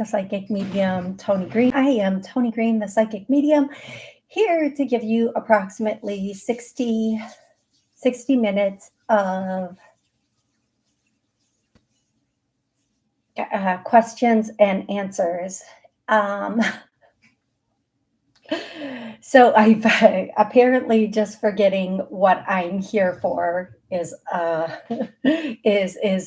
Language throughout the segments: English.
the psychic medium, Toni Green. I am Toni Green, the psychic medium, here to give you approximately 60 minutes of questions and answers. Um, so I've apparently just forgetting what I'm here for is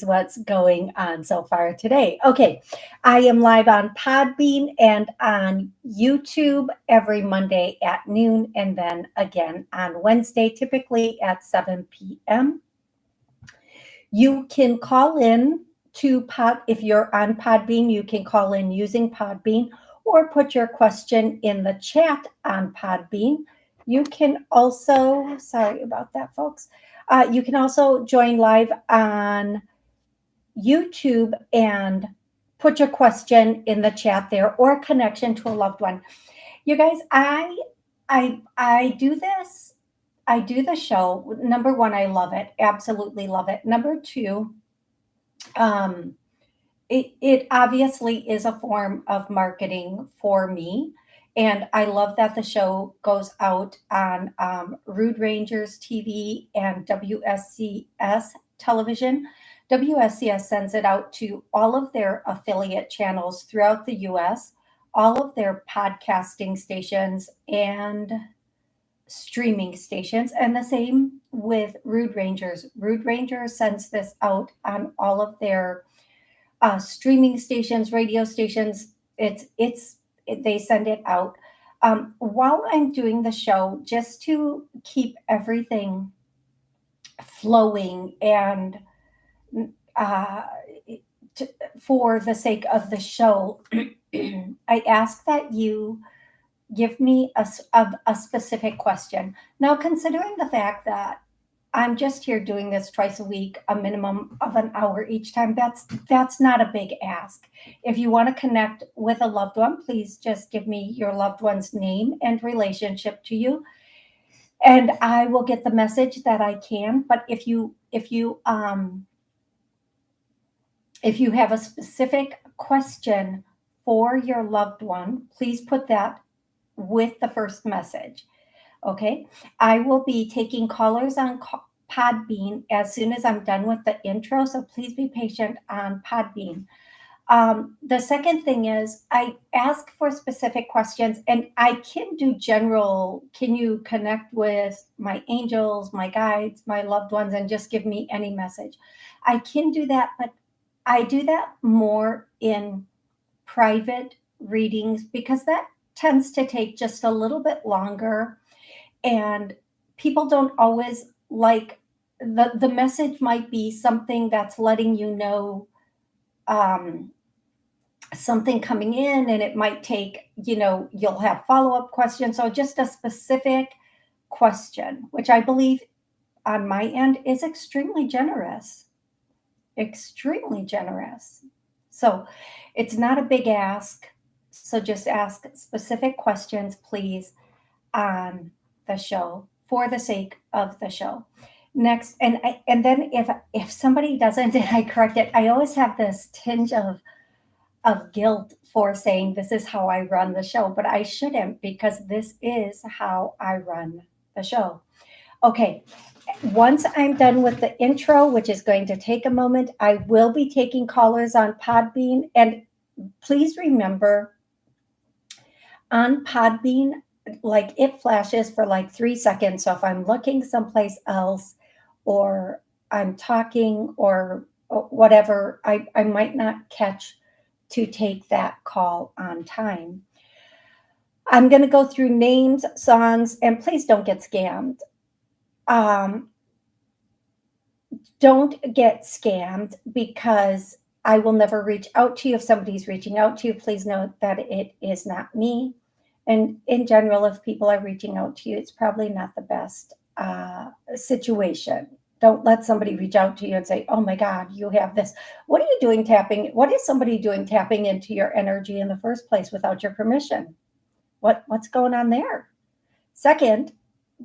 what's going on so far today. Okay, I am live on Podbean and on YouTube every Monday at noon, and then again on Wednesday, typically at 7 p.m. You can call in to Pod if you're on Podbean. You can call in using Podbean or put your question in the chat on Podbean. You can also, sorry about that, folks. You can also join live on YouTube and put your question in the chat there or connection to a loved one. You guys, I do this. I do the show. Number one, I love it. Absolutely love it. Number two, um, it obviously is a form of marketing for me. And I love that the show goes out on Rude Rangers TV and WSCS television. WSCS sends it out to all of their affiliate channels throughout the US, all of their podcasting stations and streaming stations, and the same with Rude Rangers. Rude Rangers sends this out on all of their streaming stations, radio stations. They send it out. While I'm doing the show, just to keep everything flowing and uh, for the sake of the show, I ask that you give me a specific question. Now, considering the fact that I'm just here doing this twice a week, a minimum of an hour each time, that's not a big ask. If you want to connect with a loved one, please just give me your loved one's name and relationship to you, and I will get the message that I can. But if you have a specific question for your loved one, please put that with the first message. Okay. I will be taking callers on Podbean as soon as I'm done with the intro. So please be patient on Podbean. The second thing is I ask for specific questions, and I can do general. Can you connect with my angels, my guides, my loved ones, and just give me any message? I can do that, but I do that more in private readings because that tends to take just a little bit longer, and people don't always like the message might be something that's letting you know um, something coming in, and it might take, you'll have follow-up questions. So just a specific question, which I believe on my end is extremely generous. So it's not a big ask. So just ask specific questions, please, on the show for the sake of the show. Next, and then if somebody doesn't and I correct it, I always have this tinge of guilt for saying this is how I run the show, but I shouldn't, because this is how I run the show. Okay, once I'm done with the intro, which is going to take a moment, I will be taking callers on Podbean. And please remember, on Podbean, like it flashes for like 3 seconds. So if I'm looking someplace else or I'm talking or whatever, I might not catch to take that call on time. I'm going to go through names, songs, and please don't get scammed. Don't get scammed, because I will never reach out to you. If somebody's reaching out to you, please note that it is not me. And in general, if people are reaching out to you, it's probably not the best situation. Don't let somebody reach out to you and say, oh my God, you have this. What are you doing tapping? What is somebody doing tapping into your energy in the first place without your permission? What's going on there? Second,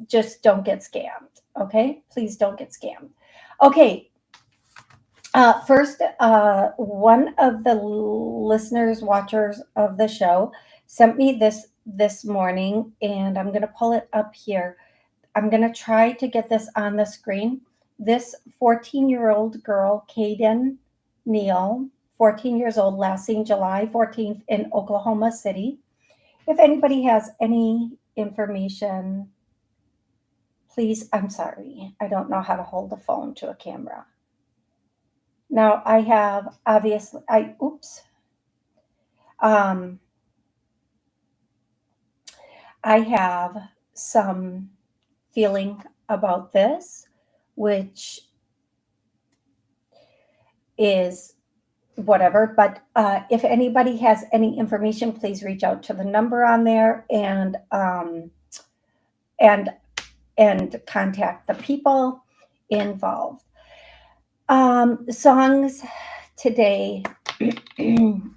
just don't get scammed. Okay? Please don't get scammed. Okay. First, one of the listeners, watchers of the show, sent me this morning, and I'm going to pull it up here. I'm going to try to get this on the screen. This 14-year-old girl, Caden Neal, 14 years old, last seen July 14th in Oklahoma City. If anybody has any information, please, I'm sorry, I don't know how to hold the phone to a camera. Now I have obviously, um, I have some feeling about this, which is whatever. But if anybody has any information, please reach out to the number on there and and contact the people involved. Songs today. I'm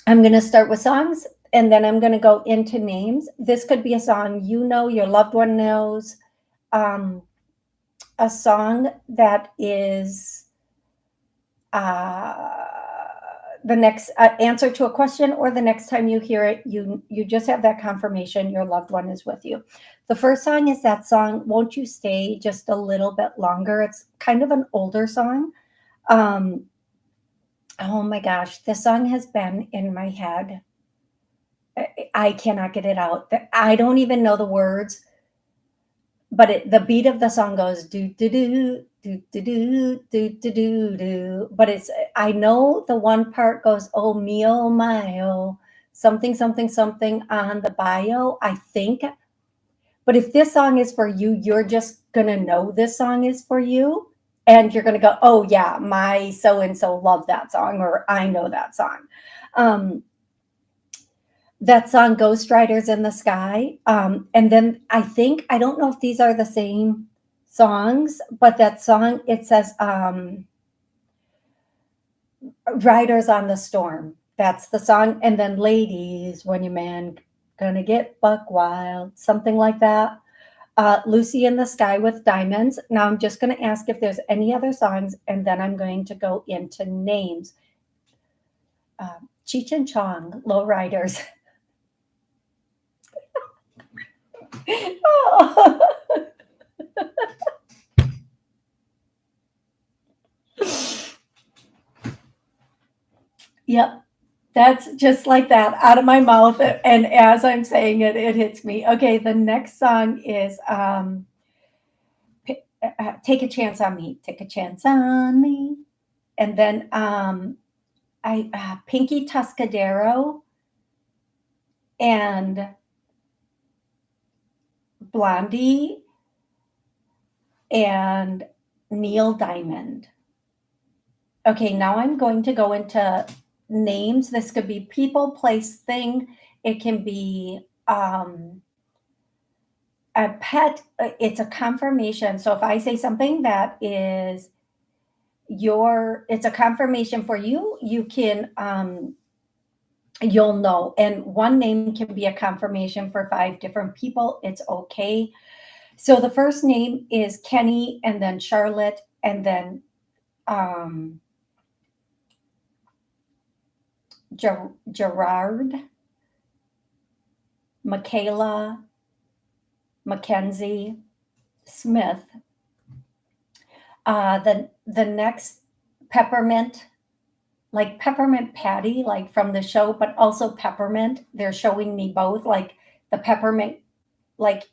going to start with songs and then I'm going to go into names. This could be a song you know, your loved one knows, um, a song that is uh, the next answer to a question, or the next time you hear it, you just have that confirmation your loved one is with you. The first song is that song, Won't You Stay Just a Little Bit Longer? It's kind of an older song. Um, oh my gosh, this song has been in my head. I cannot get it out. I don't even know the words, but the beat of the song goes do do do do do do do do do do. But it's, I know the one part goes oh mio mio, something something something on the bio, I think. But if this song is for you, you're just gonna know this song is for you, and you're gonna go, oh yeah, my so and so love that song, or I know that song. Um, that song Ghost Riders in the Sky. And then I think, I don't know if these are the same songs, but that song, it says Riders on the Storm. That's the song. And then Ladies, When Your Man Gonna Get Buck Wild, something like that. Lucy in the Sky with Diamonds. Now I'm just going to ask if there's any other songs, and then I'm going to go into names. Cheech and Chong, Low Riders. Oh. Yep. That's just like that out of my mouth. And as I'm saying it, it hits me. Okay. The next song is Take a Chance on Me. Take a Chance on Me. And then Pinky Tuscadero and Blondie and Neil Diamond. Okay, now I'm going to go into names. This could be people, place, thing. It can be a pet. It's a confirmation. So if I say something that is it's a confirmation for you, you can you'll know. And one name can be a confirmation for 5 different people. It's okay. So the first name is Kenny, and then Charlotte, and then Gerard, Michaela, Mackenzie, Smith. The next, Peppermint, like Peppermint Patty, like from the show, but also Peppermint. They're showing me both, like the peppermint, like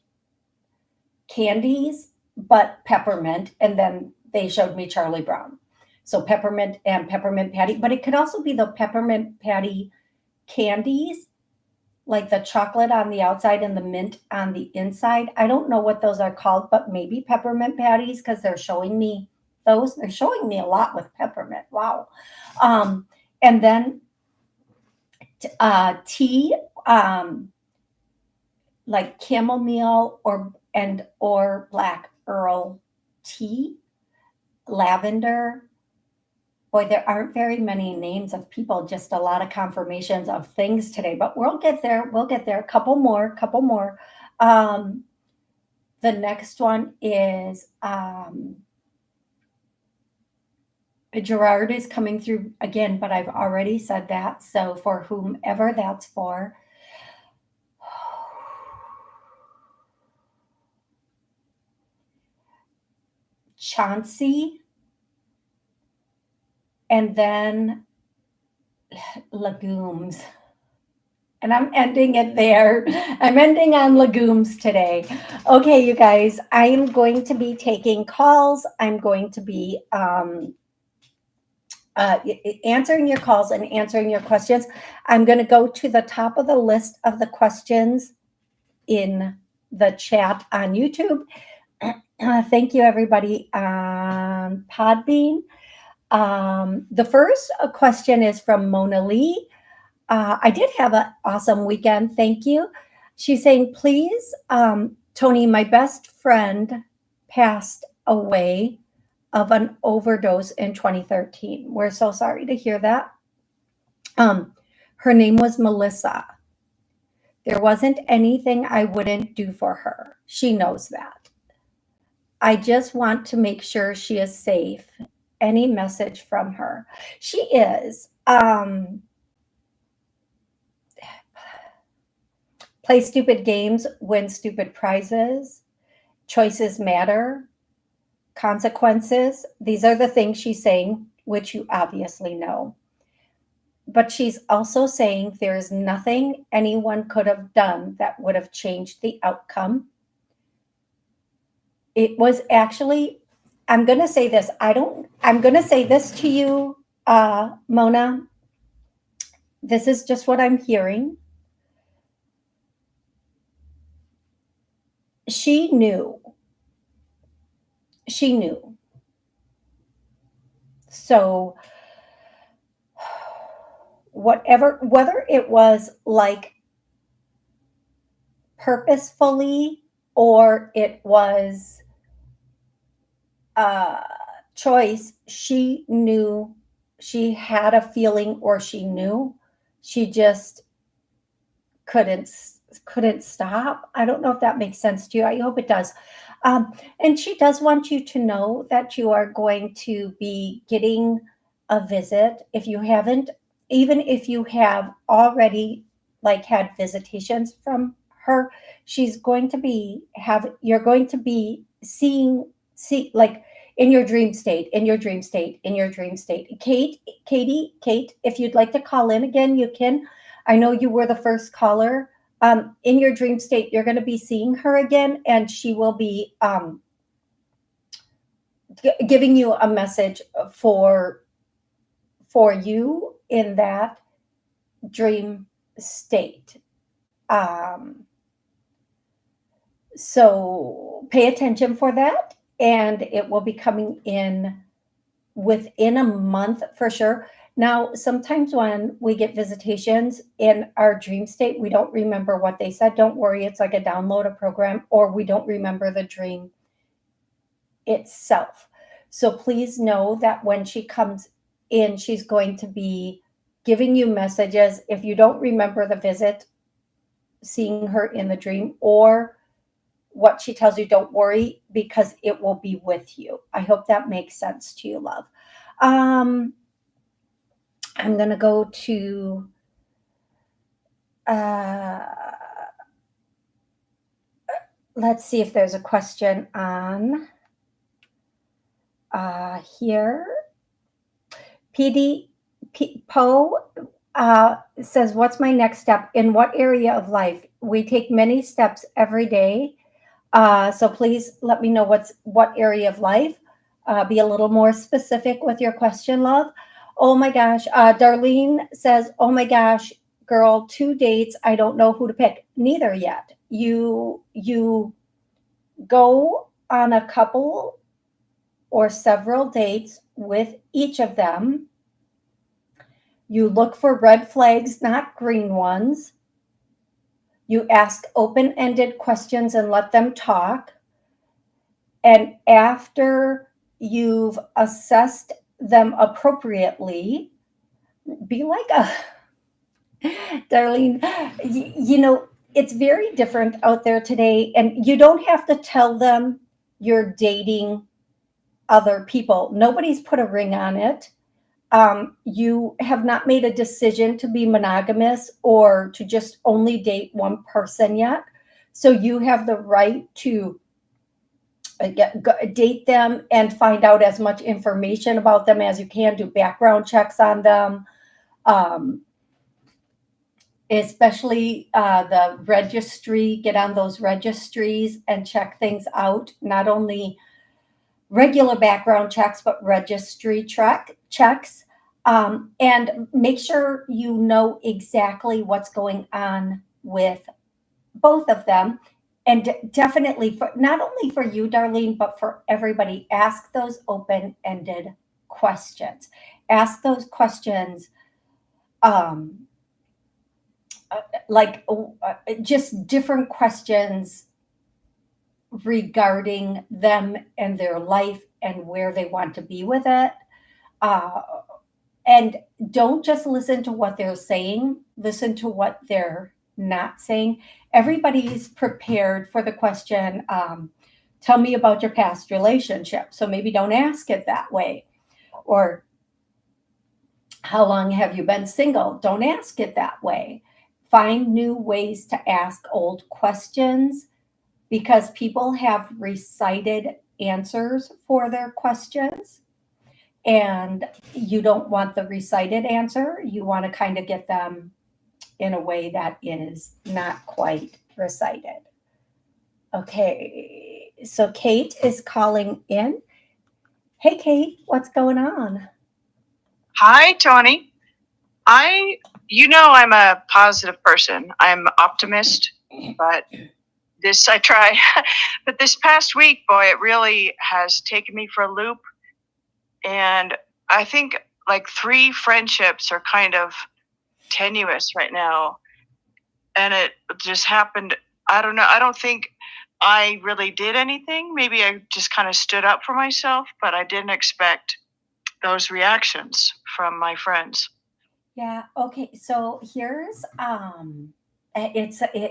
candies, but peppermint. And then they showed me Charlie Brown. So Peppermint and Peppermint Patty, but it could also be the Peppermint Patty candies, like the chocolate on the outside and the mint on the inside. I don't know what those are called, but maybe peppermint patties, because they're showing me those. They're showing me a lot with peppermint. Wow. And then tea, like chamomile or black Earl tea, lavender. Boy, there aren't very many names of people, just a lot of confirmations of things today, but we'll get there. We'll get there. Couple more. Um, the next one is Gerard is coming through again, but I've already said that. So for whomever that's for. Chauncey, and then legumes. And I'm ending it there. I'm ending on legumes today. Okay, you guys, I am going to be taking calls. I'm going to be answering your calls and answering your questions. I'm going to go to the top of the list of the questions in the chat on YouTube. Thank you, everybody on Podbean. The first question is from Mona Lee. I did have an awesome weekend. Thank you. She's saying, please, Toni, my best friend passed away of an overdose in 2013. We're so sorry to hear that. Her name was Melissa. There wasn't anything I wouldn't do for her. She knows that. I just want to make sure she is safe. Any message from her? She is. Play stupid games, win stupid prizes. Choices matter. Consequences. These are the things she's saying, which you obviously know. But she's also saying there is nothing anyone could have done that would have changed the outcome. It was actually, I'm going to say this. I'm going to say this to you, Mona. This is just what I'm hearing. She knew. She knew. So whether it was like purposefully or it was a choice, she knew. She had a feeling, or she knew. She just couldn't stop. I don't know if that makes sense to you. I hope it does. And she does want you to know that you are going to be getting a visit. If you haven't, even if you have already like had visitations from her, she's going to be you're going to be see like in your dream state, in your dream state, in your dream state. Kate, if you'd like to call in again, you can. I know you were the first caller. In your dream state, you're going to be seeing her again, and she will be giving you a message for you in that dream state. So pay attention for that, and it will be coming in within a month for sure. Now, sometimes when we get visitations in our dream state, we don't remember what they said. Don't worry, it's like a download a program, or we don't remember the dream itself. So please know that when she comes in, she's going to be giving you messages. If you don't remember the visit, seeing her in the dream, or what she tells you, don't worry, because it will be with you. I hope that makes sense to you, love. I'm going to go to let's see if there's a question on here. Poe says, what's my next step? In what area of life? We take many steps every day. So please let me know what area of life. Be a little more specific with your question, love. Oh my gosh. Darlene says, oh my gosh, girl, 2 dates. I don't know who to pick. Neither yet. You go on a couple or several dates with each of them. You look for red flags, not green ones. You ask open-ended questions and let them talk. And after you've assessed them appropriately, be like Darlene, you know, it's very different out there today. And you don't have to tell them you're dating other people. Nobody's put a ring on it. You have not made a decision to be monogamous or to just only date one person yet. So you have the right to date them and find out as much information about them as you can, do background checks on them, um, especially the registry, get on those registries and check things out, not only regular background checks, but registry checks. And make sure you know exactly what's going on with both of them. And definitely, for not only for you, Darlene, but for everybody, ask those open ended questions. Ask those questions, um, like just different questions regarding them and their life and where they want to be with it. Uh, and don't just listen to what they're saying, listen to what they're not saying. Everybody's prepared for the question, tell me about your past relationship. So maybe don't ask it that way. Or how long have you been single? Don't ask it that way. Find new ways to ask old questions because people have recited answers for their questions. And you don't want the recited answer. You want to kind of get them in a way that is not quite recited. Okay, so Kate is calling in. Hey, Kate, what's going on? Hi, Toni. I'm a positive person. I'm an optimist, but this I try. But this past week, boy, it really has taken me for a loop. And I think like 3 friendships are kind of tenuous right now. And it just happened. I don't know. I don't think I really did anything. Maybe I just kind of stood up for myself, but I didn't expect those reactions from my friends. Yeah, okay. So here's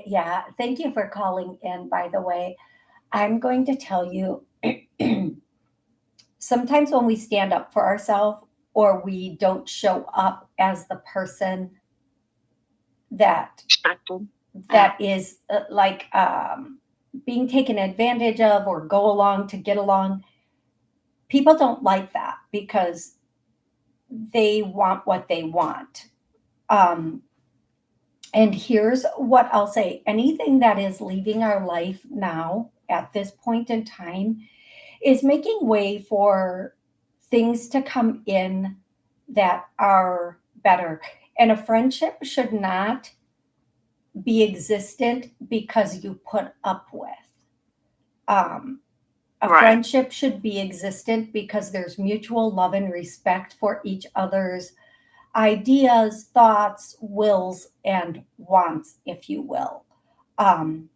yeah, thank you for calling in, by the way. I'm going to tell you sometimes when we stand up for ourselves or we don't show up as the person that Expected. that is being taken advantage of or go along to get along, people don't like that because they want what they want. Um, and here's what I'll say: anything that is leaving our life now at this point in time is making way for things to come in that are better. And a friendship should not be existent because you put up with. Um, a Right. friendship should be existent because there's mutual love and respect for each other's ideas, thoughts, wills, and wants, if you will. Um,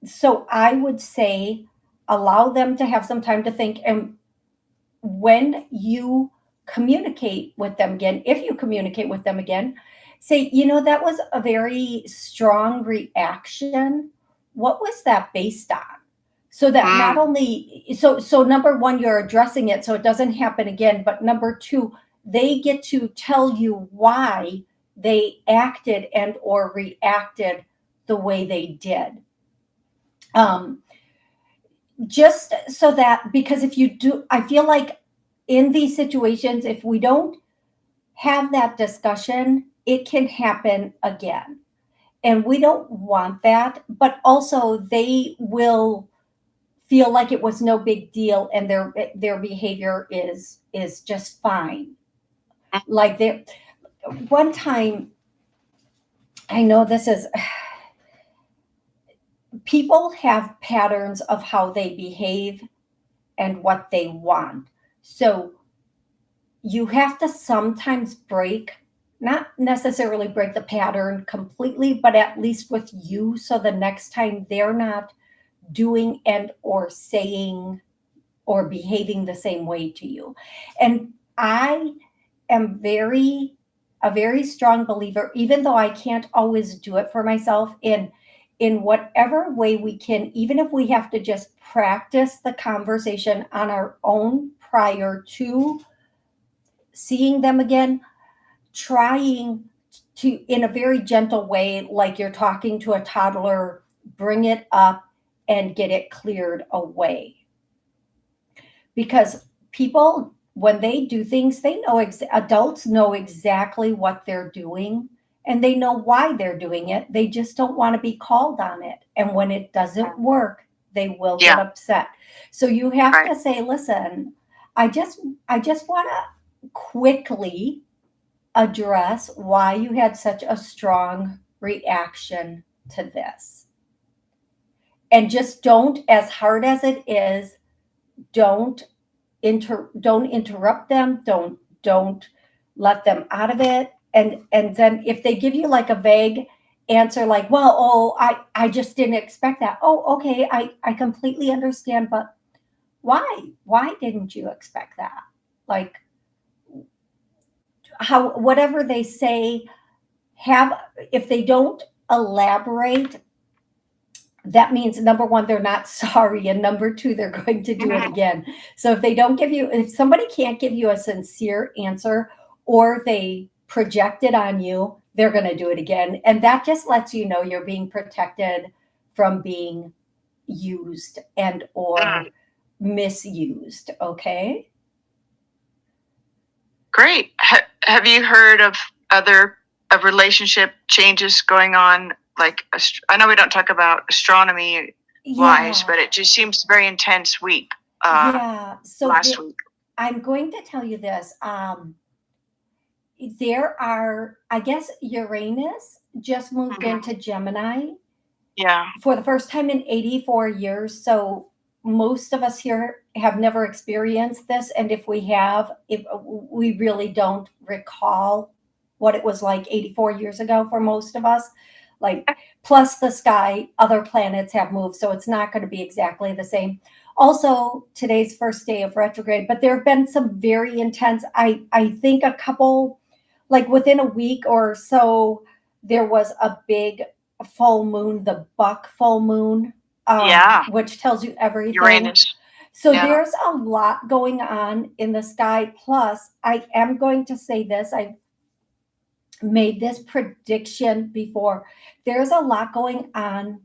so I would say allow them to have some time to think. And when you communicate with them again, if you communicate with them again, say, that was a very strong reaction. What was that based on? So that not Mm. only, so number one, you're addressing it so it doesn't happen again. But number two, they get to tell you why they acted and or reacted the way they did. Um, just so that, because if you do, I feel like in these situations, if we don't have that discussion, it can happen again. And we don't want that, but also they will feel like it was no big deal and their behavior is just fine. Like there one time, I know this is people have patterns of how they behave and what they want. So you have to sometimes break, not necessarily break the pattern completely, but at least with you. So the next time they're not doing and or saying or behaving the same way to you. And I am a very strong believer, even though I can't always do it for myself, in in whatever way we can, even if we have to just practice the conversation on our own prior to seeing them again, trying to, in a very gentle way, like you're talking to a toddler, bring it up and get it cleared away. Because people, when they do things, they know, adults know exactly what they're doing and they know why they're doing it. They just don't want to be called on it. And when it doesn't work, they will get upset. So you have to say, listen, I just want to quickly address why you had such a strong reaction to this. And just don't, as hard as it is, don't interrupt them. Don't let them out of it. And then if they give you like a vague answer, like, well, I just didn't expect that. Oh, okay, I completely understand, but why didn't you expect that? Like, how, whatever they say, if they don't elaborate, that means number one, they're not sorry, and number two, they're going to do it again. So if somebody can't give you a sincere answer, or they project it on you, they're going to do it again. And that just lets you know you're being protected from being used and or misused. Okay. Great. Have you heard of relationship changes going on? Like, I know we don't talk about astronomy wise, but it just seems very intense week. So last week. I'm going to tell you this. There are, I guess, Uranus just moved into Gemini. Yeah. For the first time in 84 years. So most of us here have never experienced this. And if we we really don't recall what it was like 84 years ago for most of us. Like, plus the sky, other planets have moved, so it's not going to be exactly the same. Also, today's first day of retrograde, but there have been some very intense, I think a couple, like within a week or so, there was a big full moon, the buck full moon, which tells you everything. Uranus. So there's a lot going on in the sky. Plus, I am going to say this, I made this prediction before. There's a lot going on,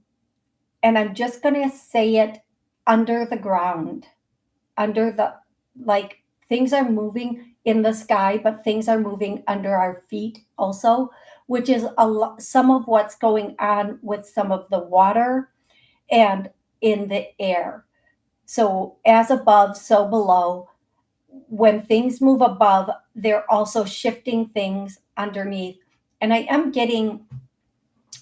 and I'm just going to say it, under the ground, like, things are moving in the sky, but things are moving under our feet also, which is some of what's going on with some of the water and in the air. So as above, so below. When things move above, they're also shifting things underneath. And I am getting,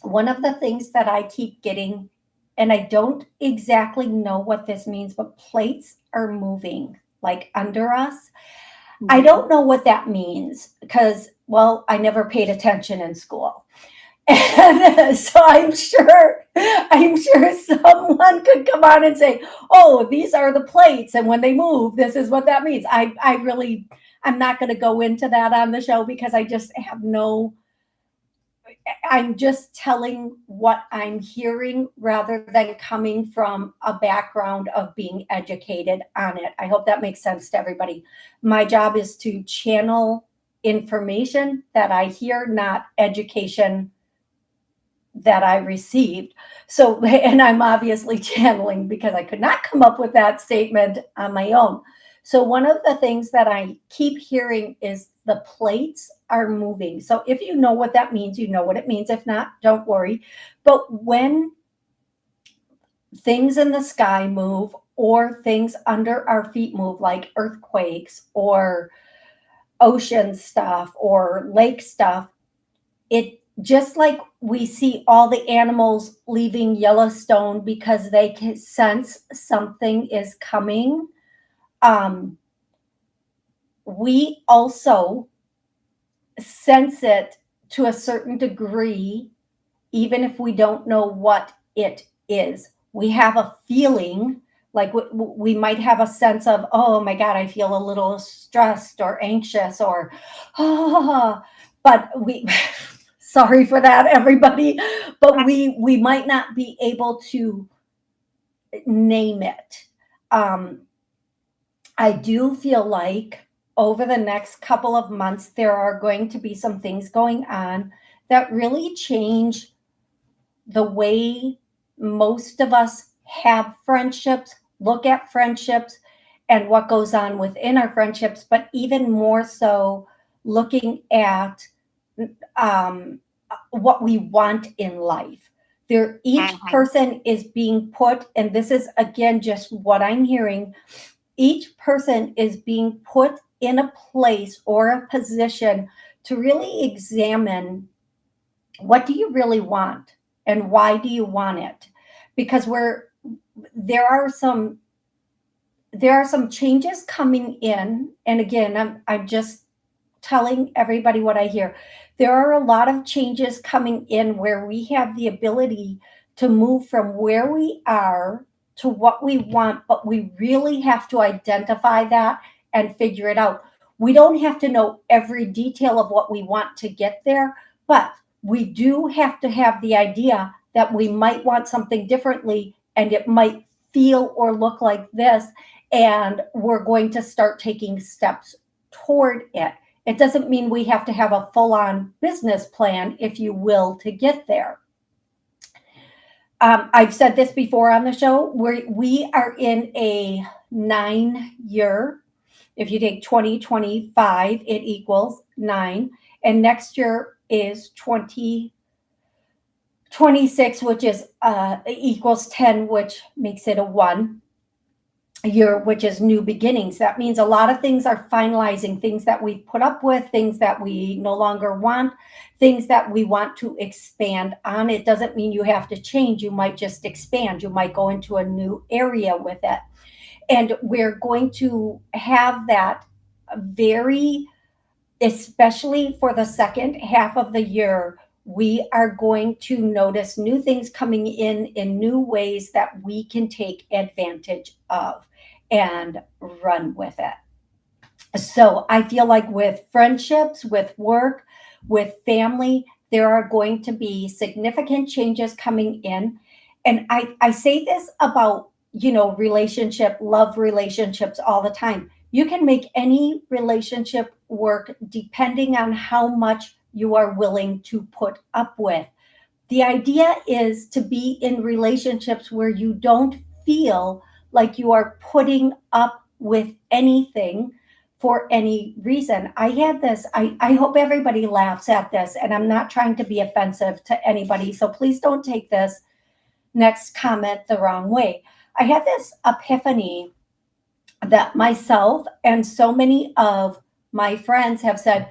one of the things that I keep getting, and I don't exactly know what this means, but plates are moving like under us. I don't know what that means because, well, I never paid attention in school. And so I'm sure someone could come on and say, oh, these are the plates, and when they move, this is what that means. I'm not going to go into that on the show because I just have I'm just telling what I'm hearing rather than coming from a background of being educated on it. I hope that makes sense to everybody. My job is to channel information that I hear, not education that I received. So, and I'm obviously channeling because I could not come up with that statement on my own. So one of the things that I keep hearing is the plates are moving. So if you know what that means, you know what it means. If not, don't worry. But when things in the sky move or things under our feet move, like earthquakes or ocean stuff or lake stuff, it just like we see all the animals leaving Yellowstone because they can sense something is coming. We also sense it to a certain degree, even if we don't know what it is. We have a feeling, like we might have a sense of, oh my God, I feel a little stressed or anxious or, but Sorry for that, everybody, but we might not be able to name it. Um, I do feel like over the next couple of months, there are going to be some things going on that really change the way most of us have friendships, look at friendships, and what goes on within our friendships, but even more so looking at um, what we want in life. There, each Mhm. person is being put, and this is again just what I'm hearing. Each person is being put in a place or a position to really examine, what do you really want and why do you want it? Because there are some there are some changes coming in, and again, I'm just telling everybody what I hear. There are a lot of changes coming in where we have the ability to move from where we are to what we want, but we really have to identify that and figure it out. We don't have to know every detail of what we want to get there, but we do have to have the idea that we might want something differently and it might feel or look like this, and we're going to start taking steps toward it. It doesn't mean we have to have a full on business plan, if you will, to get there. I've said this before on the show, we are in a 9 year. If you take 2025, it equals 9. And next year is 2026, which is equals 10, which makes it a 1 year, which is new beginnings. That means a lot of things are finalizing, things that we put up with, things that we no longer want, things that we want to expand on. It doesn't mean you have to change. You might just expand. You might go into a new area with it. And we're going to have that very, especially for the second half of the year, we are going to notice new things coming in new ways that we can take advantage of and run with it. So I feel like with friendships, with work, with family, there are going to be significant changes coming in. And I say this about, relationship, love relationships all the time. You can make any relationship work depending on how much you are willing to put up with. The idea is to be in relationships where you don't feel like you are putting up with anything for any reason. I had this, I hope everybody laughs at this, and I'm not trying to be offensive to anybody. So please don't take this next comment the wrong way. I had this epiphany that myself and so many of my friends have said,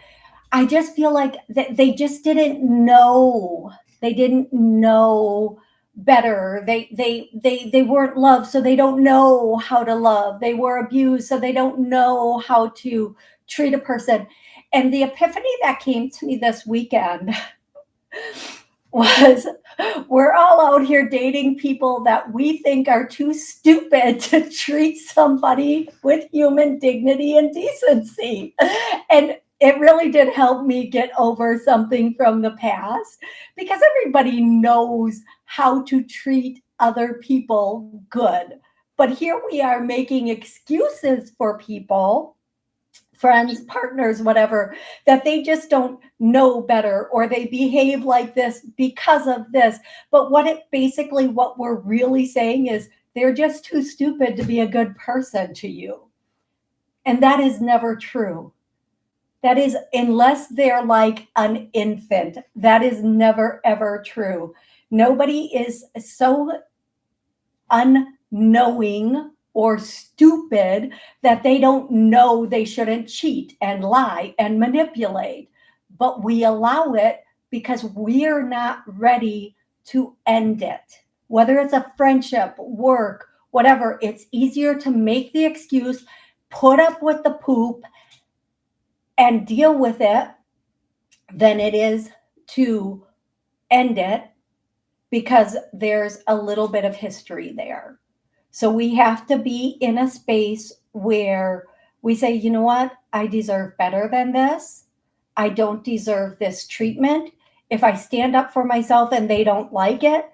I just feel like they just didn't know. They didn't know better. They weren't loved, so they don't know how to love. They were abused, so they don't know how to treat a person. And the epiphany that came to me this weekend was, we're all out here dating people that we think are too stupid to treat somebody with human dignity and decency. And it really did help me get over something from the past, because everybody knows how to treat other people good. But here we are making excuses for people, friends, partners, whatever, that they just don't know better or they behave like this because of this. But what we're really saying is they're just too stupid to be a good person to you. And that is never true. That is, unless they're like an infant, that is never ever true. Nobody is so unknowing or stupid that they don't know they shouldn't cheat and lie and manipulate. But we allow it because we're not ready to end it. Whether it's a friendship, work, whatever, it's easier to make the excuse, put up with the poop, and deal with it than it is to end it, because there's a little bit of history there. So we have to be in a space where we say, you know what? I deserve better than this. I don't deserve this treatment. If I stand up for myself and they don't like it,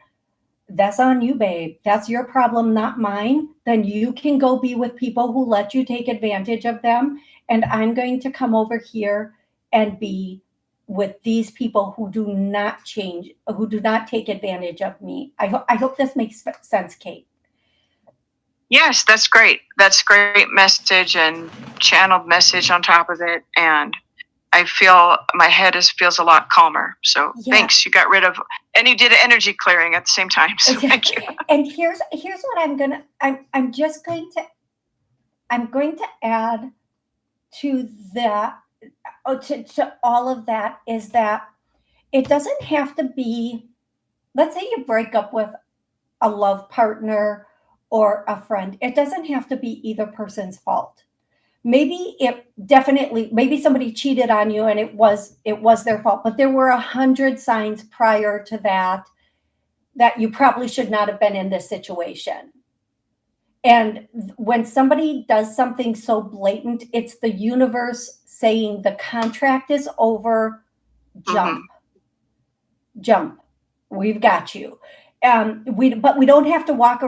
that's on you, babe. That's your problem, not mine. Then you can go be with people who let you take advantage of them. And I'm going to come over here and be with these people who do not change, who do not take advantage of me. I hope this makes sense, Kate. Yes, that's great. That's great message and channeled message on top of it. And I feel my head feels a lot calmer. So thanks. You got rid of, and you did energy clearing at the same time. So thank you. And here's what I'm just going to, I'm going to add to that, to all of that, is that it doesn't have to be, let's say you break up with a love partner or a friend. It doesn't have to be either person's fault. Maybe maybe somebody cheated on you and it was their fault, but there were 100 signs prior to that you probably should not have been in this situation. And when somebody does something so blatant, it's the universe saying the contract is over, jump. Jump. We've got you. But we don't have to walk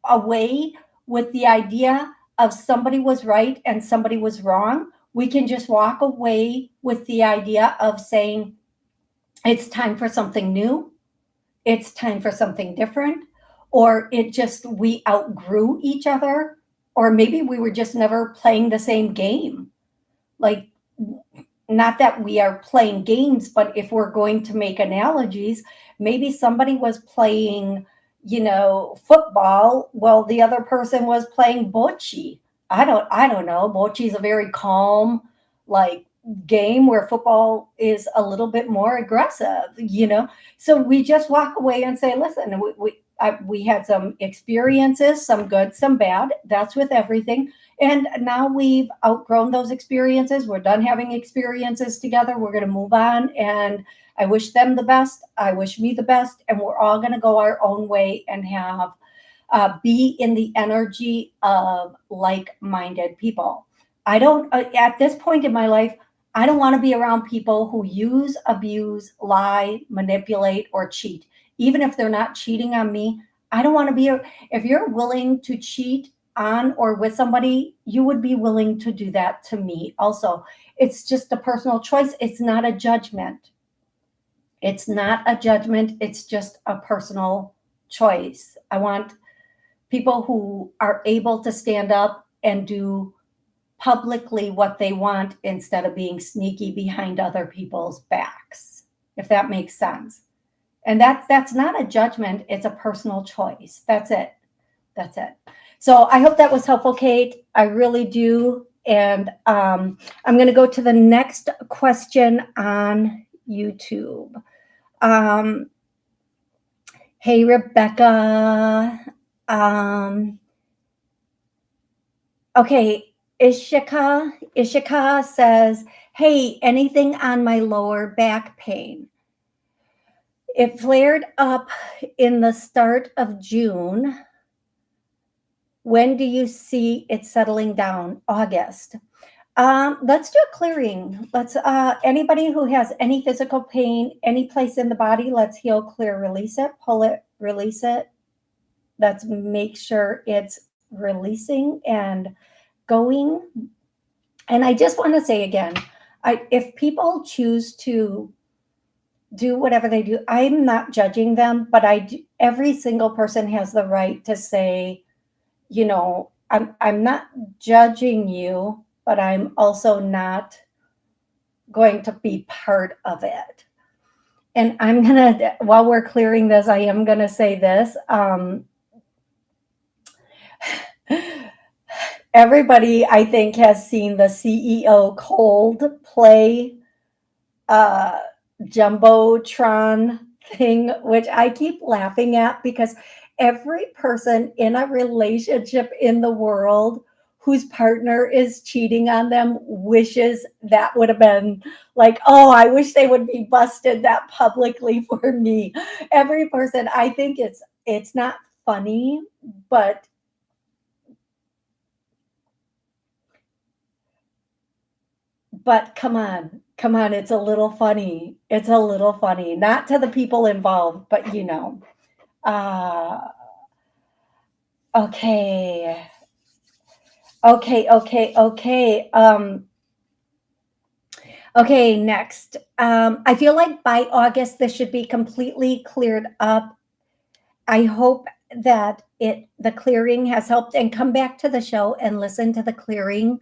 away with the idea of somebody was right and somebody was wrong. We can just walk away with the idea of saying it's time for something new. It's time for something different. Or we outgrew each other. Or maybe we were just never playing the same game. Like, not that we are playing games, but if we're going to make analogies, maybe somebody was playing, football while the other person was playing bocce. I don't know. Bocce is a very calm, like, game where football is a little bit more aggressive. So we just walk away and say, listen, we had some experiences, some good, some bad. That's with everything. And now we've outgrown those experiences. We're done having experiences together. We're going to move on. And I wish them the best. I wish me the best. And we're all going to go our own way and be in the energy of like-minded people. At this point in my life, I don't want to be around people who use, abuse, lie, manipulate, or cheat. Even if they're not cheating on me, I don't want to be. If you're willing to cheat on or with somebody, you would be willing to do that to me also. It's just a personal choice. It's not a judgment. It's not a judgment. It's just a personal choice. I want people who are able to stand up and do publicly what they want instead of being sneaky behind other people's backs, if that makes sense. And that's not a judgment. It's a personal choice. That's it. So I hope that was helpful, Kate. I really do. And I'm going to go to the next question on YouTube. Hey, Rebecca. Okay, Ishika says, hey, anything on my lower back pain? It flared up in the start of June. When do you see it settling down? August. Let's do a clearing. Let's anybody who has any physical pain, any place in the body, let's heal, clear, release it, pull it, release it. Let's make sure it's releasing and going. And I just want to say again, if people choose to do whatever they do, I'm not judging them, but every single person has the right to say, I'm not judging you, but I'm also not going to be part of it. And I'm going to, while we're clearing this, I am going to say this. Everybody, I think, has seen the CEO Coldplay Jumbotron thing, which I keep laughing at because every person in a relationship in the world whose partner is cheating on them wishes that would have been like, oh, I wish they would be busted that publicly for me. Every person, I think it's not funny, but but come on, come on. It's a little funny. It's a little funny, not to the people involved, but you know. Uh, okay. Okay, okay, okay. Okay, next. I feel like by August this should be completely cleared up. I hope that the clearing has helped, and come back to the show and listen to the clearing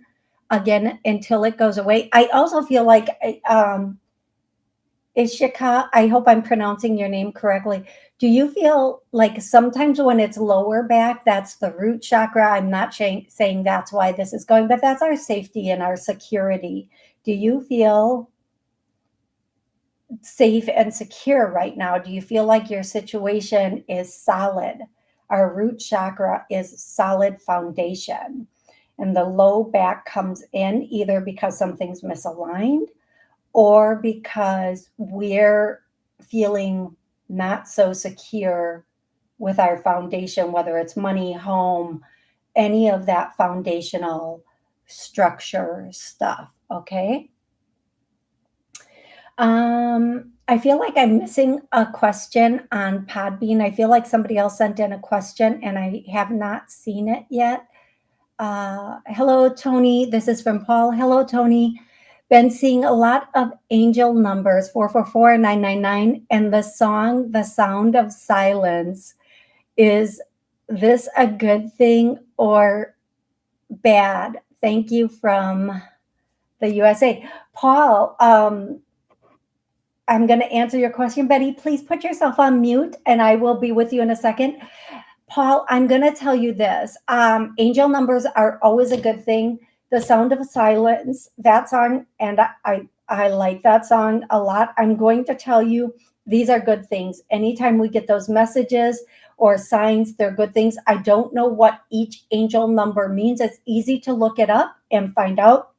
again until it goes away. I also feel like Ishika, I hope I'm pronouncing your name correctly. Do you feel like sometimes when it's lower back, that's the root chakra? I'm not saying that's why this is going, but that's our safety and our security. Do you feel safe and secure right now? Do you feel like your situation is solid? Our root chakra is solid foundation. And the low back comes in either because something's misaligned or because we're feeling not so secure with our foundation, whether it's money, home, any of that foundational structure stuff. Okay. I feel like I'm missing a question on Podbean. I feel like somebody else sent in a question and I have not seen it yet. Hello, Toni. This is from Paul. Hello, Toni. Been seeing a lot of angel numbers 444 and 999, and the song The Sound of Silence. Is this a good thing or bad? Thank you from the USA. Paul, I'm going to answer your question. Betty, please put yourself on mute and I will be with you in a second. Paul, I'm going to tell you this. Angel numbers are always a good thing. The Sound of Silence, that song, and I like that song a lot. I'm going to tell you these are good things. Anytime we get those messages or signs, they're good things. I don't know what each angel number means. It's easy to look it up and find out.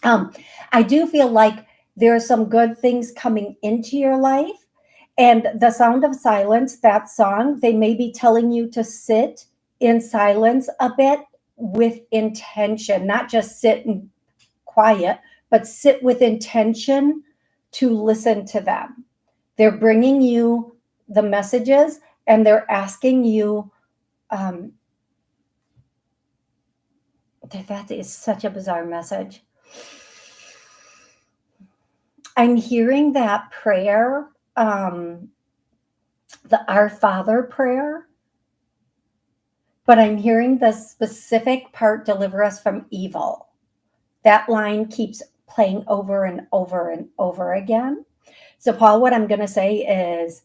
I do feel like there are some good things coming into your life. And The Sound of Silence, that song, they may be telling you to sit in silence a bit with intention, not just sit and quiet, but sit with intention to listen to them. They're bringing you the messages and they're asking you, that is such a bizarre message. I'm hearing that prayer, the Our Father prayer, but I'm hearing the specific part, deliver us from evil. That line keeps playing over and over and over again. So, Paul, what I'm going to say is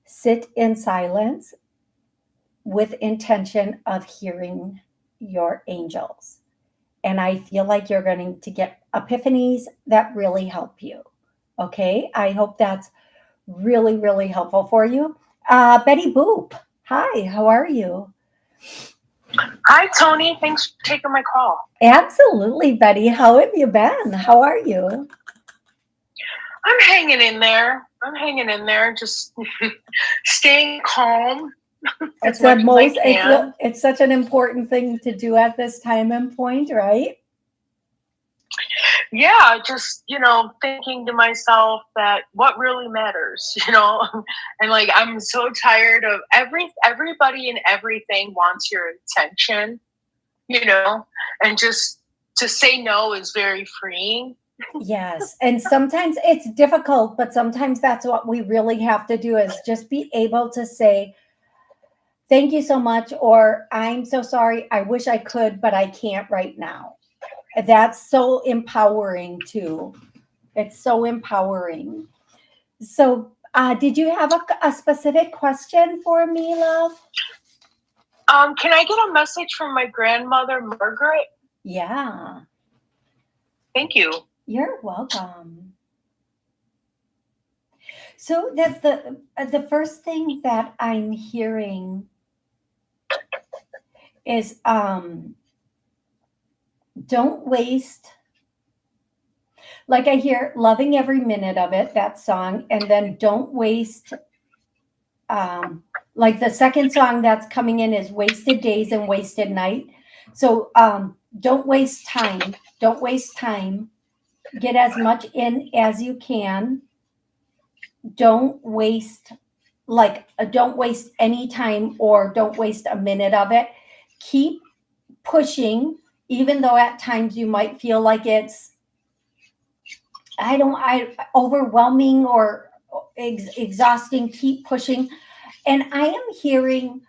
sit in silence with intention of hearing your angels. And I feel like you're going to get epiphanies that really help you. Okay, I hope that's really, really helpful for you. Betty Boop, hi, how are you? Hi, Toni. Thanks for taking my call. Absolutely, Betty. How have you been? How are you? I'm hanging in there. Just staying calm. It's the most. It's such an important thing to do at this time and point, right? Yeah, just thinking to myself that what really matters, and like I'm so tired of everybody and everything wants your attention, and just to say no is very freeing. Yes, and sometimes it's difficult, but sometimes that's what we really have to do is just be able to say, thank you so much, or I'm so sorry, I wish I could, but I can't right now. That's so empowering too. It's so empowering. So, did you have a specific question for me, love? Can I get a message from my grandmother, Margaret? Yeah. Thank you. You're welcome. So that the first thing that I'm hearing is don't waste. Like I hear loving every minute of it, that song, and then don't waste. Like the second song that's coming in is wasted days and wasted night. So don't waste time. Don't waste time. Get as much in as you can. Don't waste don't waste any time, or don't waste a minute of it. Keep pushing, even though at times you might feel like it's overwhelming or exhausting. Keep pushing. And I am hearing,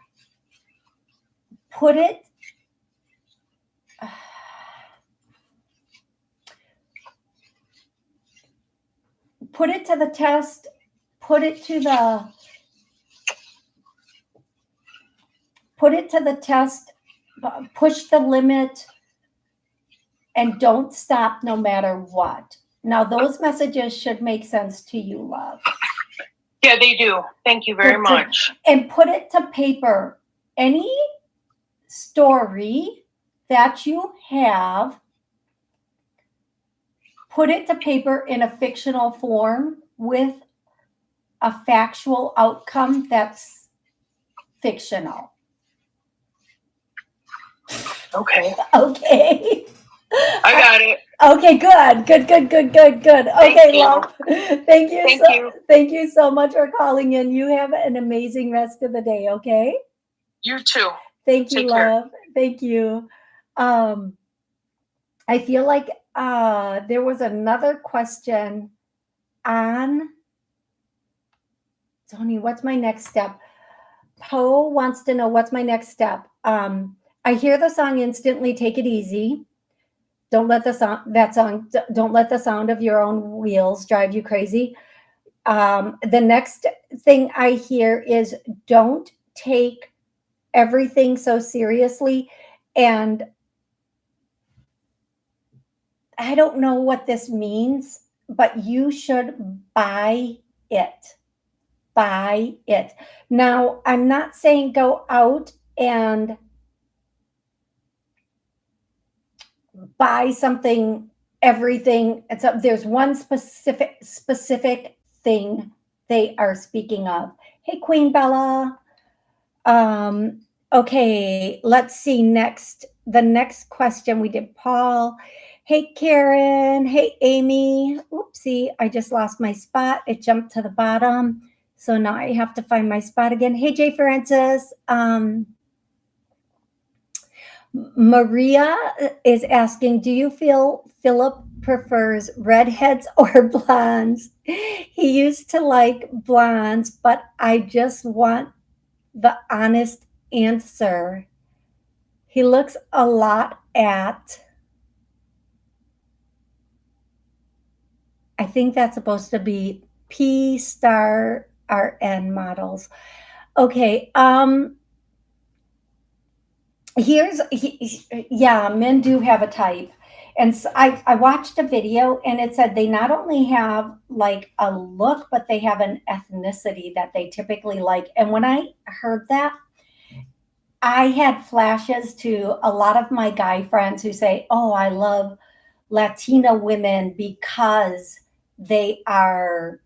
put it to the test, put it to the test, push the limit, and don't stop no matter what. Now, those messages should make sense to you, love. Yeah, they do. Thank you very much. And put it to paper. Any story that you have, put it to paper in a fictional form with a factual outcome that's fictional. Okay. Okay. I got it. Okay, good. Okay, love. Thank you. Thank you so much for calling in. You have an amazing rest of the day, okay? You too. Thank you, Take love. care. Thank you. I feel like there was another question on Toni, what's my next step? Poe wants to know what's my next step. I hear the song instantly, Take It Easy. Don't let the sound of your own wheels drive you crazy. The next thing I hear is don't take everything so seriously. And I don't know what this means, but you should buy it. Buy it. Now, I'm not saying go out and buy something, everything. There's one specific thing they are speaking of. Hey, Queen Bella. Okay, let's see next. The next question we did Paul. Hey, Karen. Hey, Amy. Oopsie, I just lost my spot. It jumped to the bottom. So now I have to find my spot again. Hey, Jay Francis. Maria is asking, do you feel Philip prefers redheads or blondes? He used to like blondes, but I just want the honest answer. He looks a lot at, I think that's supposed to be P star RN models. Okay, men do have a type. And so I watched a video and it said they not only have like a look, but they have an ethnicity that they typically like. And when I heard that, I had flashes to a lot of my guy friends who say, oh, I love Latina women because they are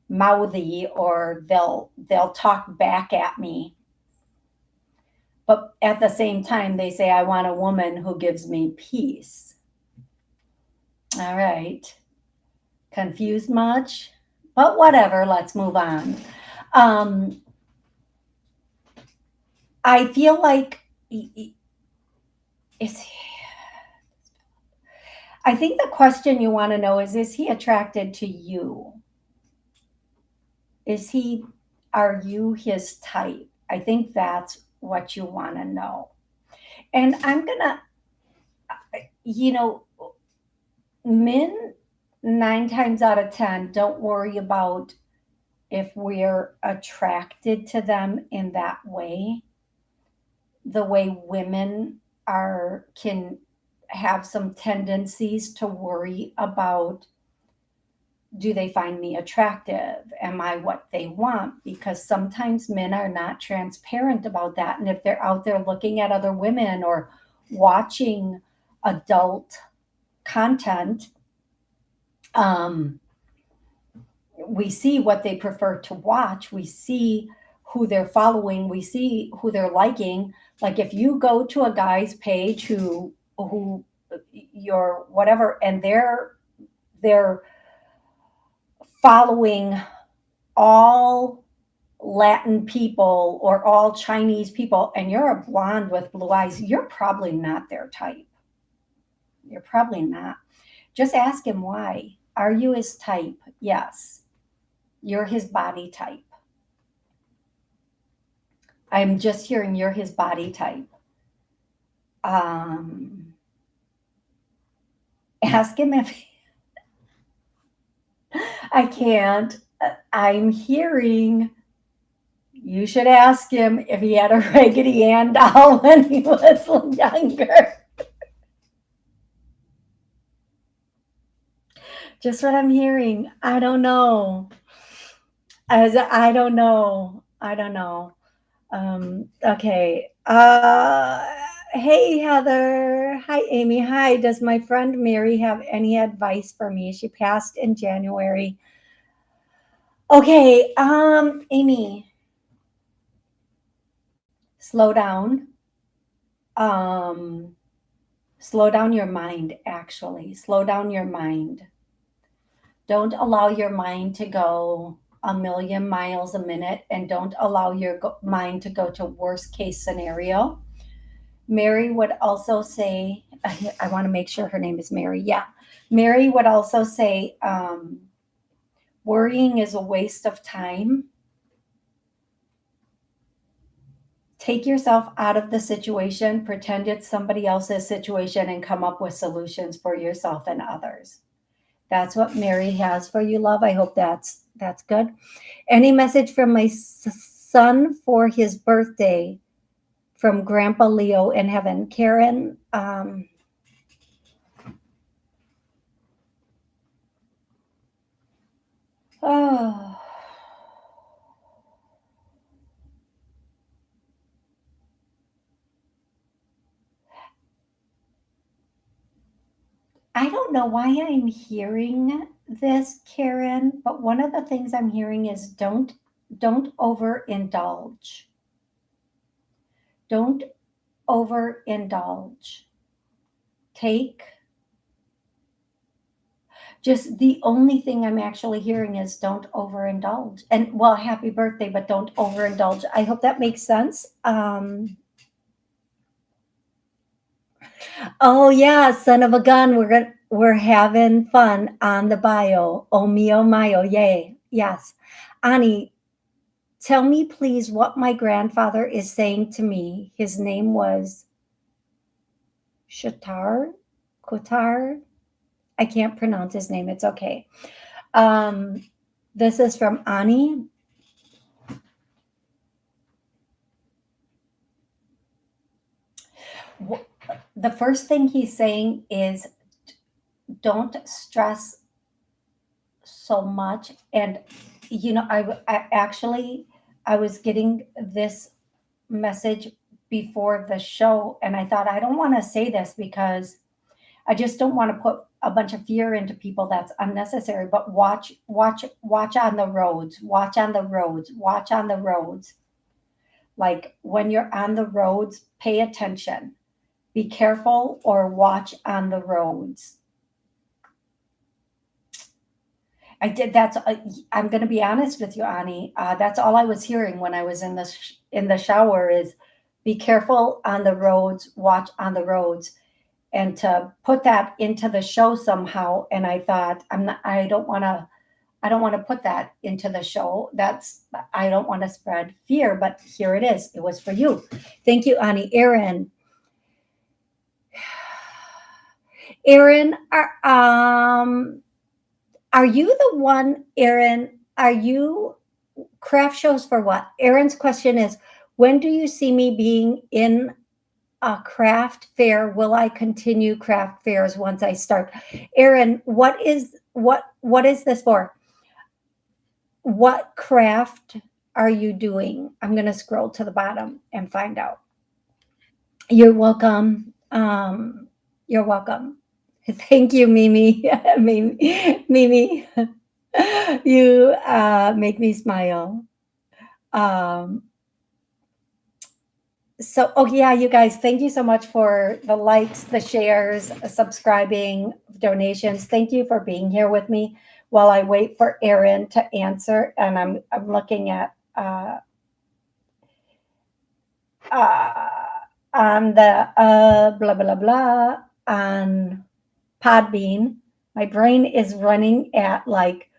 mouthy or they'll talk back at me. But at the same time, they say, I want a woman who gives me peace. All right. Confused much? But whatever, let's move on. I feel like I think the question you want to know is he attracted to you? Are you his type? I think that's what you want to know. And I'm gonna, men 9 times out of 10 don't worry about if we're attracted to them in that way. The way women can have some tendencies to worry about, do they find me attractive? Am I what they want? Because sometimes men are not transparent about that. And if they're out there looking at other women or watching adult content, we see what they prefer to watch. We see who they're following. We see who they're liking. Like if you go to a guy's page who you're whatever, and they're following all Latin people or all Chinese people, and you're a blonde with blue eyes, you're probably not their type. You're probably not. Just ask him why. Are you his type? Yes. You're his body type. I'm just hearing you're his body type. Um, Ask him if I can't. I'm hearing you should ask him if he had a Raggedy Ann doll when he was younger. Just what I'm hearing. I don't know. I don't know. I don't know. Okay. Hey, Heather. Hi, Amy. Hi. Does my friend Mary have any advice for me? She passed in January. Okay. Amy, slow down. Um, Slow down your mind, actually. Slow down your mind. Don't allow your mind to go a million miles a minute, and don't allow your mind to go to worst case scenario. Mary would also say, I want to make sure her name is Mary. Yeah. Mary would also say, worrying is a waste of time. Take yourself out of the situation, pretend it's somebody else's situation, and come up with solutions for yourself and others. That's what Mary has for you, love. I hope that's good. Any message from my son for his birthday from Grandpa Leo in heaven? Karen, oh, I don't know why I'm hearing this, Karen, but one of the things I'm hearing is don't overindulge. Don't overindulge. Take just the only thing I'm actually hearing is don't overindulge. And well, happy birthday, but don't overindulge. I hope that makes sense. Oh yeah, son of a gun. We're having fun on the bio. Oh mio mio, yay. Yes. Ani, tell me please what my grandfather is saying to me. His name was Shatar, Kotar. I can't pronounce his name. It's okay. Um, this is from Ani. The first thing he's saying is don't stress so much. And I actually I was getting this message before the show, and I thought I don't want to say this because I just don't want to put a bunch of fear into people that's unnecessary. But watch on the roads, watch on the roads, watch on the roads. Like when you're on the roads, pay attention, be careful, or watch on the roads. I did. I'm going to be honest with you, Ani. That's all I was hearing when I was in the shower is be careful on the roads, watch on the roads, and to put that into the show somehow. And I thought I'm not. I don't want to put that into the show. I don't want to spread fear, but here it is. It was for you. Thank you, Ani. Aaron, are you the one, Aaron? Are you craft shows for what? Aaron's question is, when do you see me being in a craft fair? Will I continue craft fairs once I start? Aaron, what is this for? What craft are you doing? I'm going to scroll to the bottom and find out. You're welcome. You're welcome. Thank you, Mimi. Mimi. You make me smile. Um, So, oh yeah, you guys, thank you so much for the likes, the shares, subscribing, donations. Thank you for being here with me while I wait for Erin to answer. And I'm looking at uh, on the blah blah blah on Podbean. My brain is running at like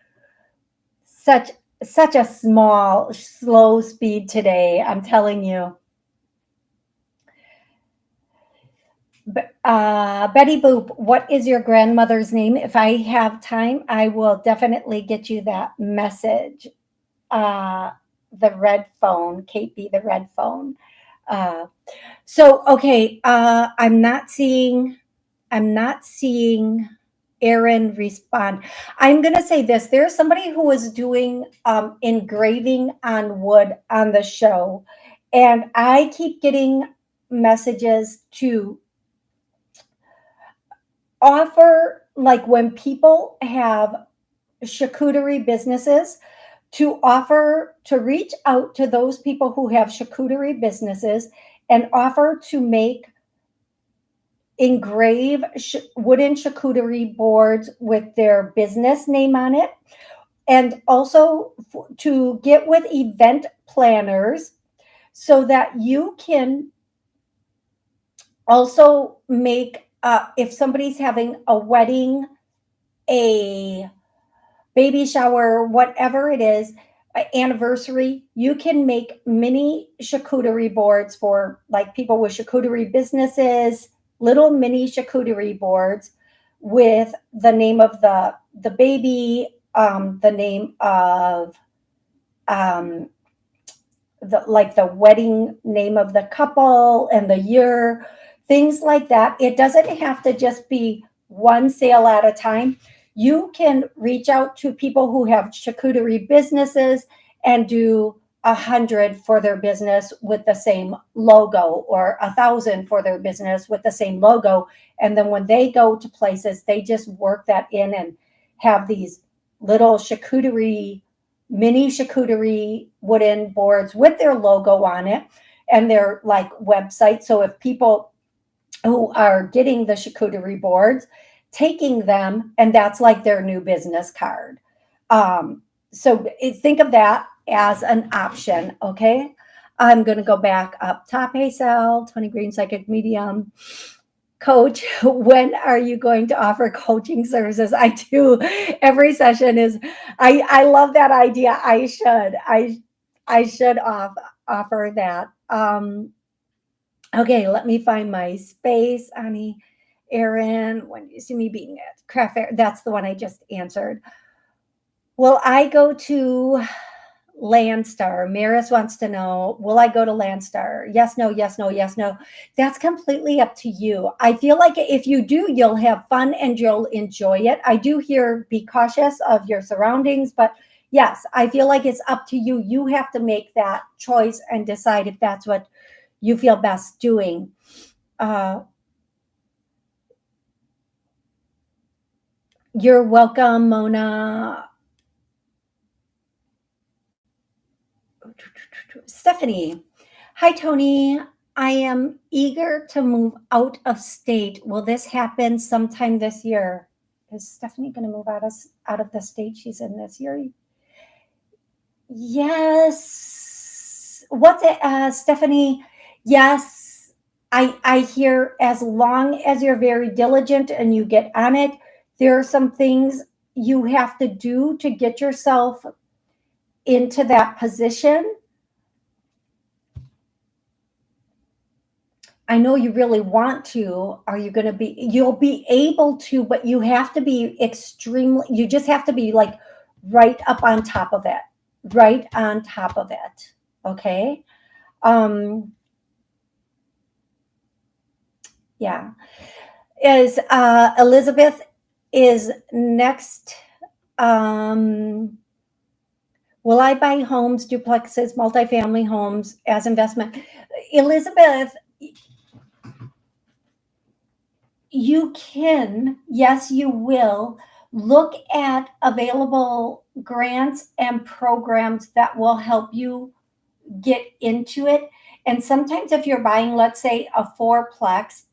such such a small, slow speed today. I'm telling you. Betty Boop, what is your grandmother's name? If I have time, I will definitely get you that message. Uh, the red phone, Kate B, the red phone. Uh, okay, I'm not seeing Aaron respond. I'm gonna say this. There's somebody who was doing engraving on wood on the show, and I keep getting messages to offer, like when people have charcuterie businesses, to offer to reach out to those people who have charcuterie businesses and offer to make engrave wooden charcuterie boards with their business name on it, and also to get with event planners so that you can also make if somebody's having a wedding, a baby shower, whatever it is, anniversary, you can make mini charcuterie boards for like people with charcuterie businesses, little mini charcuterie boards with the name of the baby, the name of um, the wedding name of the couple and the year, things like that. It doesn't have to just be one sale at a time. You can reach out to people who have charcuterie businesses and do 100 for their business with the same logo, or 1,000 for their business with the same logo. And then when they go to places, they just work that in and have these little mini charcuterie wooden boards with their logo on it and their like website. So if people who are getting the charcuterie boards, taking them, and that's like their new business card. So think of that as an option. Okay. I'm going to go back up top. Hey, Sal, Toni Green, psychic medium. Coach, when are you going to offer coaching services? I do. Every session is. I love that idea. I should offer that. Okay, let me find my space, Annie. Aaron, when you see me being at craft fair, that's the one I just answered. Will I go to Landstar? Maris wants to know, will I go to Landstar? Yes, no, yes, no, yes, no. That's completely up to you. I feel like if you do, you'll have fun and you'll enjoy it. I do hear be cautious of your surroundings, but yes, I feel like it's up to you. You have to make that choice and decide if that's what you feel best doing. You're welcome, Mona. Stephanie. Hi, Toni. I am eager to move out of state. Will this happen sometime this year? Is Stephanie going to move out of the state she's in this year? Yes. What's it, Stephanie? Yes. I hear, as long as you're very diligent and you get on it, there are some things you have to do to get yourself into that position. I know you really want to. Are you going to be, you'll be able to, but you have to be you just have to be like right up on top of it, right on top of it. Okay. Yeah. Is Elizabeth is next. Will I buy homes, duplexes, multifamily homes as investment? Elizabeth, you can, yes, you will look at available grants and programs that will help you get into it. And sometimes if you're buying, let's say, a fourplex,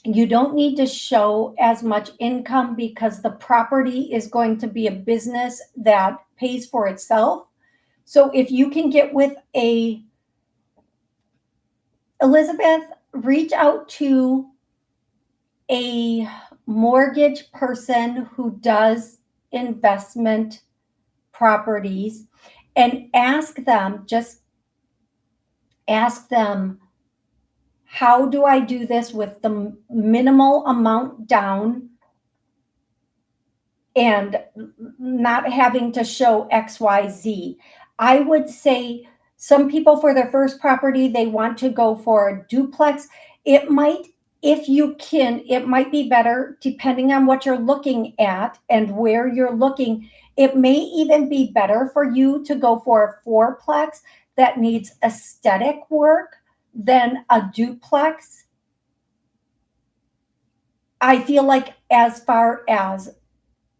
you don't need to show as much income because the property is going to be a business that pays for itself. So if you can get with Elizabeth, reach out to a mortgage person who does investment properties and just ask them, how do I do this with the minimal amount down and not having to show XYZ? I would say some people for their first property, they want to go for a duplex. It might, if you can, it might be better depending on what you're looking at and where you're looking. It may even be better for you to go for a fourplex that needs aesthetic work than a duplex. I feel like as far as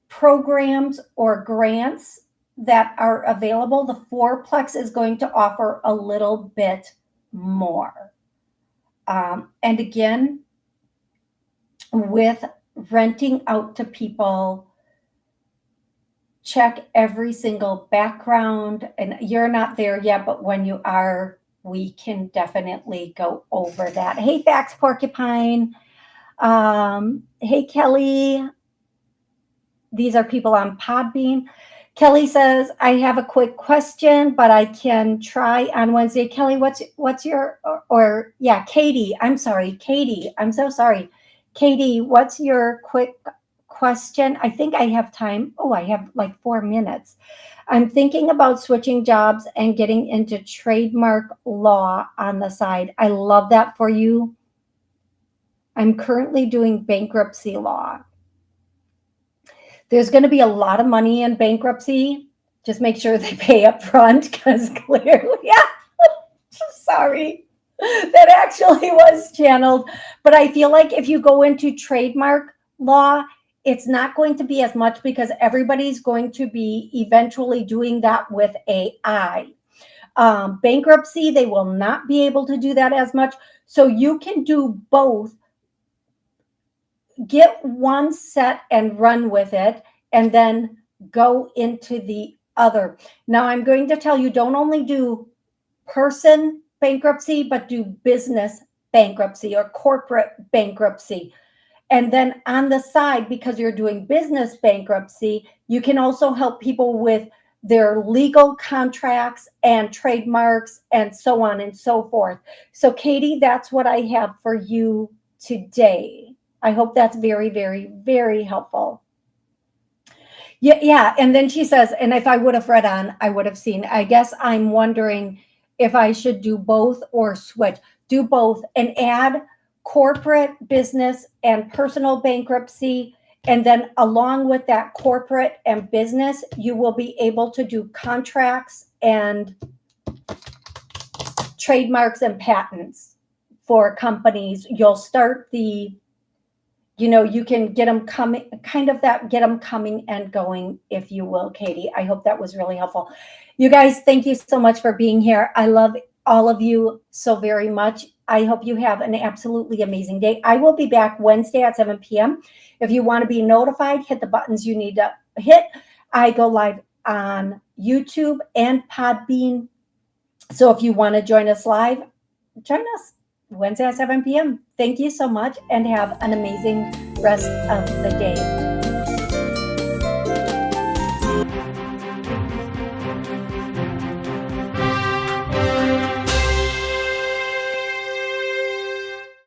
programs or grants that are available, the fourplex is going to offer a little bit more. And again, with renting out to people, check every single background. And you're not there yet, but when you are, we can definitely go over that. Hey, Fax Porcupine. Hey, Kelly. These are people on Podbean. Kelly says, I have a quick question, but I can try on Wednesday. Kelly, what's your, Katie, I'm sorry. Katie, I'm so sorry. Katie, what's your quick question? I think I have time. Oh, I have like 4 minutes. I'm thinking about switching jobs and getting into trademark law on the side. I love that for you. I'm currently doing bankruptcy law. There's going to be a lot of money in bankruptcy. Just make sure they pay up front, because clearly, sorry, that actually was channeled. But I feel like if you go into trademark law, it's not going to be as much because everybody's going to be eventually doing that with AI. Bankruptcy, they will not be able to do that as much. So you can do both. Get one set and run with it, and then go into the other. Now, I'm going to tell you, don't only do person bankruptcy, but do business bankruptcy or corporate bankruptcy. And then on the side, because you're doing business bankruptcy, you can also help people with their legal contracts and trademarks and so on and so forth. So, Katie, that's what I have for you today. I hope that's very, very, very helpful. Yeah. And then she says, and if I would have read on, I would have seen. I guess I'm wondering if I should do both or switch. Do both and add corporate, business, and personal bankruptcy. And then along with that corporate and business, you will be able to do contracts and trademarks and patents for companies. You'll start you can get them coming, get them coming and going, if you will, Katie. I hope that was really helpful. You guys, thank you so much for being here. I love all of you so very much. I hope you have an absolutely amazing day. I will be back Wednesday at 7 p.m. If you want to be notified, hit the buttons you need to hit. I go live on YouTube and Podbean. So if you want to join us live, join us Wednesday at 7 p.m. Thank you so much and have an amazing rest of the day.